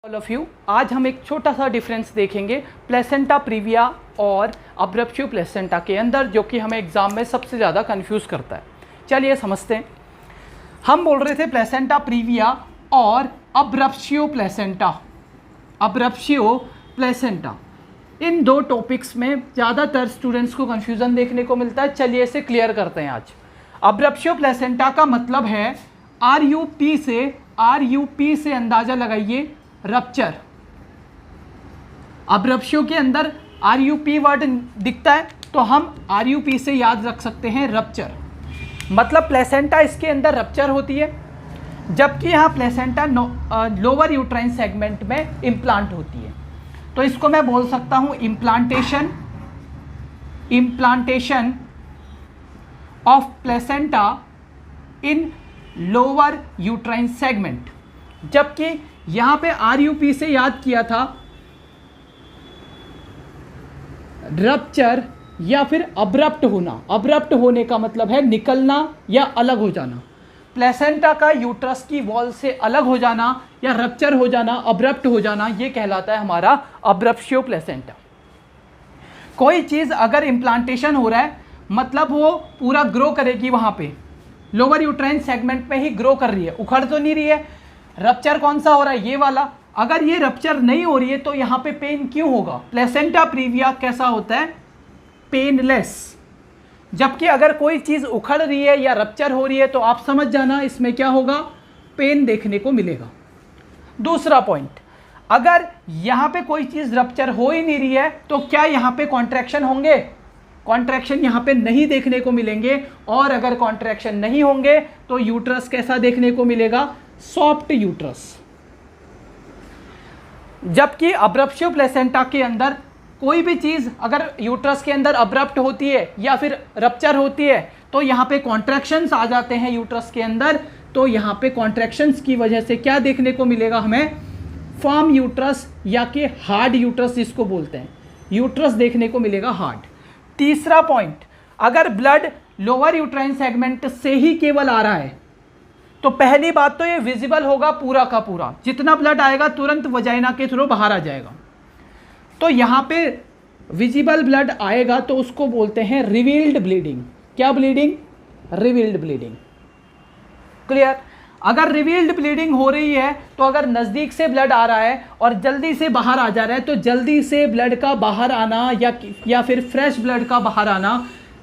All of you, आज हम एक छोटा सा डिफरेंस देखेंगे प्लेसेंटा प्रीविया और अब्रप्शियो प्लेसेंटा के अंदर, जो कि हमें एग्जाम में सबसे ज़्यादा कंफ्यूज करता है। चलिए समझते हैं। हम बोल रहे थे प्लेसेंटा प्रीविया और अब्रप्शियो प्लेसेंटा। अब्रप्शियो प्लेसेंटा, इन दो टॉपिक्स में ज़्यादातर स्टूडेंट्स को कन्फ्यूज़न देखने को मिलता है। चलिए इसे क्लियर करते हैं आज। अब्रप्शियो प्लेसेंटा का मतलब है आर-यू-पी से अंदाज़ा लगाइए रप्चर। अब्रप्शियो के अंदर आर-यू-पी वर्ड दिखता है तो हम आर-यू-पी से याद रख सकते हैं रप्चर। मतलब प्लेसेंटा इसके अंदर रप्चर होती है, जबकि यहाँ प्लेसेंटा लोअर यूट्राइन सेगमेंट में इम्प्लांट होती है। तो इसको मैं बोल सकता हूँ implantation of placenta in lower uterine segment. जबकि यहाँ पे आर-यू-पी से याद किया था रप्चर या फिर अब्रप्ट होना। अब्रप्ट होने का मतलब है निकलना या अलग हो जाना। प्लेसेंटा का यूट्रस की वॉल से अलग हो जाना या रप्चर हो जाना, अब्रप्ट हो जाना, ये कहलाता है हमारा अब्रप्शियो प्लेसेंटा। कोई चीज़ अगर इम्प्लांटेशन हो रहा है मतलब वो पूरा ग्रो करेगी, वहाँ पे लोअर यूट्राइन सेगमेंट में ही ग्रो कर रही है, उखड़ तो नहीं रही है। रप्चर कौन सा हो रहा है? ये वाला। अगर ये रप्चर नहीं हो रही है तो यहाँ पे पेन क्यों होगा? प्लेसेंटा प्रीविया कैसा होता है? पेनलेस। जबकि अगर कोई चीज़ उखड़ रही है या रप्चर हो रही है तो आप समझ जाना इसमें क्या होगा? पेन देखने को मिलेगा। दूसरा पॉइंट, अगर यहाँ पे कोई चीज़ रप्चर हो ही नहीं रही है तो क्या यहाँ पे कॉन्ट्रैक्शन होंगे? कॉन्ट्रैक्शन यहाँ पे नहीं देखने को मिलेंगे। और अगर कॉन्ट्रैक्शन नहीं होंगे तो यूट्रस कैसा देखने को मिलेगा? Soft uterus. जबकि अब्रप्शियो प्लेसेंटा के अंदर कोई भी चीज़ अगर यूट्रस के अंदर अब्रप्ट होती है या फिर रप्चर होती है तो यहाँ पे कॉन्ट्रैक्शंस आ जाते हैं यूट्रस के अंदर। तो यहाँ पे कॉन्ट्रैक्शंस की वजह से क्या देखने को मिलेगा हमें? फर्म यूट्रस या कि हार्ड यूट्रस जिसको बोलते हैं, यूट्रस देखने को मिलेगा हार्ड। तीसरा पॉइंट, अगर ब्लड लोअर यूट्राइन सेगमेंट से ही केवल आ रहा है तो पहली बात तो ये विजिबल होगा पूरा का पूरा, जितना ब्लड आएगा तुरंत वजाइना के थ्रू बाहर आ जाएगा। तो यहाँ पे विजिबल ब्लड आएगा तो उसको बोलते हैं रिवील्ड ब्लीडिंग। क्या ब्लीडिंग? Revealed bleeding. क्लियर? अगर रिवील्ड ब्लीडिंग हो रही है तो अगर नज़दीक से ब्लड आ रहा है और जल्दी से बाहर आ जा रहा है तो जल्दी से ब्लड का बाहर आना या फिर फ्रेश ब्लड का बाहर आना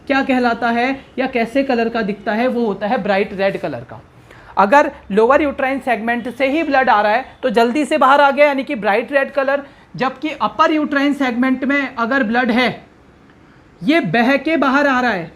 क्या कहलाता है या कैसे कलर का दिखता है? वो होता है ब्राइट रेड कलर का। अगर लोअर यूट्राइन सेगमेंट से ही ब्लड आ रहा है तो जल्दी से बाहर आ गया, यानी कि ब्राइट रेड कलर। जबकि अपर यूट्राइन सेगमेंट में अगर ब्लड है, ये बह के बाहर आ रहा है,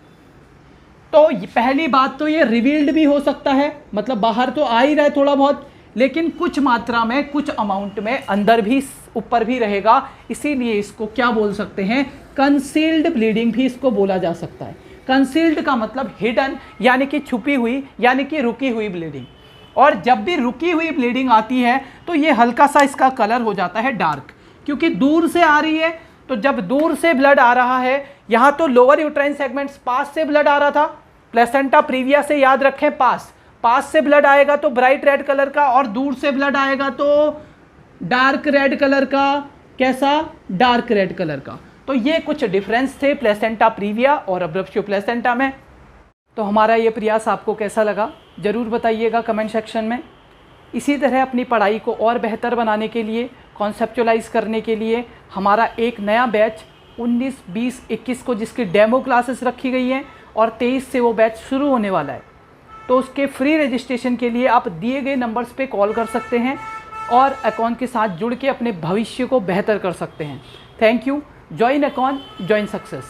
तो पहली बात तो ये रिवील्ड भी हो सकता है, मतलब बाहर तो आ ही रहा है थोड़ा बहुत, लेकिन कुछ मात्रा में, कुछ अमाउंट में अंदर भी, ऊपर भी रहेगा। इसीलिए इसको क्या बोल सकते हैं? कंसील्ड ब्लीडिंग भी इसको बोला जा सकता है। कंसील्ड का मतलब हिडन, यानी कि छुपी हुई, यानी कि रुकी हुई ब्लीडिंग। और जब भी रुकी हुई ब्लीडिंग आती है तो ये हल्का सा इसका कलर हो जाता है डार्क, क्योंकि दूर से आ रही है। तो जब दूर से ब्लड आ रहा है, यहाँ तो लोअर यूट्राइन सेगमेंट्स पास से ब्लड आ रहा था, प्लेसेंटा प्रीविया से याद रखें पास से ब्लड आएगा तो ब्राइट रेड कलर का, और दूर से ब्लड आएगा तो डार्क रेड कलर का। कैसा? डार्क रेड कलर का। तो ये कुछ डिफरेंस थे प्लेसेंटा प्रीविया और अब्रप्शियो प्लेसेंटा में। तो हमारा ये प्रयास आपको कैसा लगा ज़रूर बताइएगा कमेंट सेक्शन में। इसी तरह अपनी पढ़ाई को और बेहतर बनाने के लिए, कॉन्सेप्चुलाइज करने के लिए हमारा एक नया बैच 19, 20, 21 को जिसकी डेमो क्लासेस रखी गई हैं और 23 से वो बैच शुरू होने वाला है। तो उसके फ्री रजिस्ट्रेशन के लिए आप दिए गए नंबर्स पे कॉल कर सकते हैं और अकाउंट के साथ जुड़ के अपने भविष्य को बेहतर कर सकते हैं। Thank you. Join account, join success.